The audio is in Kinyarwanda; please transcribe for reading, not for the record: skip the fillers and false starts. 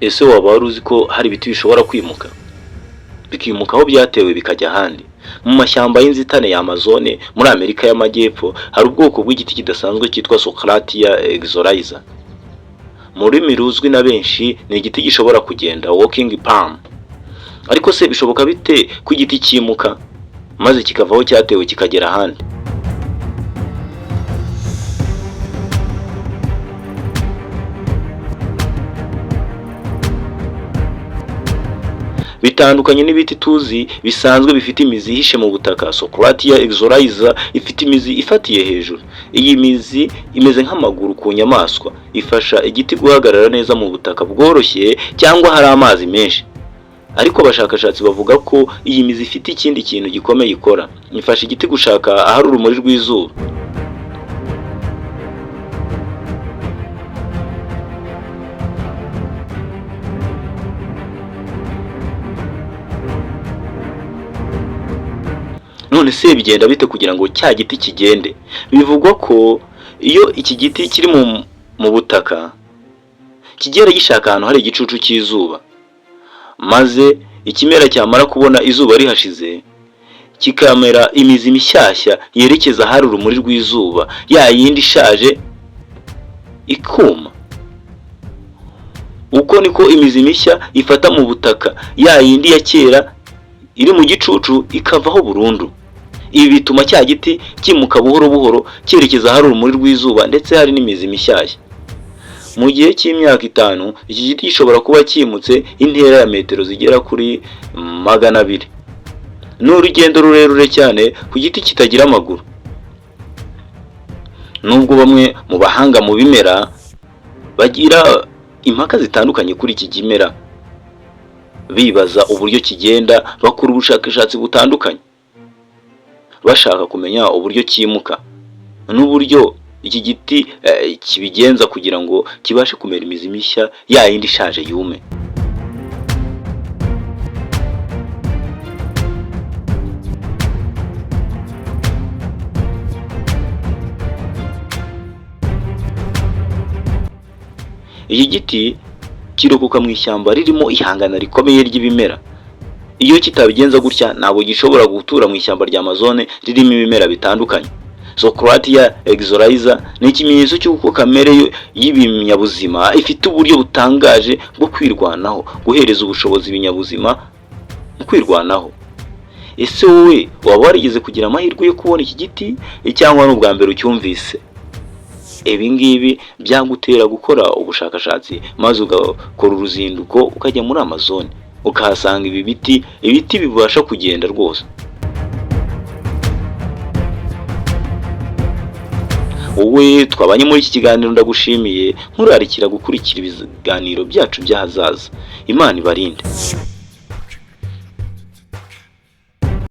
Ese waba wari uzi ko hari ibiti bishobora kwimuka bikimuka aho byatewe bikajya ahandi? Mu mashyamba y'inzitane ya Amazone muri Amerika y'Amajyepfo hari ubwoko bw'igiti kidasanzwe cyitwa Socratia exorhiza. Mu rurimi ruzwi na benshi ni igiti gishobora kugenda, walking palm. Ariko se bishoboka bite ko igiti cyimuka maze kikava aho cyatewe kikagera ahandi? Bitandukanye n'ibiti tuzi bisanzwe bifite imizi ihishe mu butaka, Socratia exorhiza ifite imizi ifatiye hejuru. Iyi mizi imeze nk'amaguru ku nyamaswa, ifasha igiti guhagarara neza mu butaka bworoshye cyangwa hari amazi menshi. Ariko abashakashatsi bavuga ko iyi mizi ifite ikindi kintu gikomeye ikora, ifasha igiti gushaka ahari urumuri rw'izuba. None se bigenda bite kugira ngo cya giti kigende? Bivugwa ko iyo iki giti kiri mu butaka kigera gishaka ahantu hari igicucu cy'izuba, maze ikimera cyamara kubona izuba rihashize kikamera imizi mishyashya yerekeza ahari urumuri rw'izuba, ya yindi ishaje ikuma. Uko niko imizi mishya ifata mu butaka, ya yindi ya kera iri mu gicucu ikavaho burundu. Ibi bituma cya giti kimuka buhoro buhoro cyerekeza ahari urumuri rw'izuba, ndetse hari n'imizi mishyashya. Mu gihe cy'imyaka 5 iki giti gishobora kuba kimutse intera ya metero zigera kuri 200. Ni urugendo rurerure cyane ku giti kitagira amaguru. Nubwo bamwe mu bahanga mu bimera bagira impaka zitandukanye kuri iki kimera, bibaza uburyo kigenda, bakora ubushakashatsi butandukanye bashaka kumenya uburyo kimuka n'uburyo iki giti kibigenza kugira ngo kibashe kumera imizi mishya ya yindi ishaje yume. Iki giti kirokoka mu ishyamba ririmo ihangana rikomeye ry'ibimera. Iyo kitabigenza gutya ntabwo gishobora gutura mu ishyamba rya Amazone ririmo ibimera bitandukanye. Socratia exorhiza ni ikimenyetso cy'uko kamere y'ibinyabuzima ifite uburyo butangaje bwo kwirwanaho, guhereza ubushobozi ibinyabuzima mu kwirwanaho. Ese wowe waba warigeze kugira amahirwe yo kubona iki giti cyangwa n'ubwa mbere ucyumvise? Ibi ngibi byagutera gukora ubushakashatsi maze ugakora uruzinduko ukajya muri Amazone ukahasanga ibi biti bibasha kugenda rwose. Wowe twabanye muri iki kiganiro ndagushimiye, nkurarikira gukurikira ibiganiro byacu by'ahazaza. Imana ibarinde.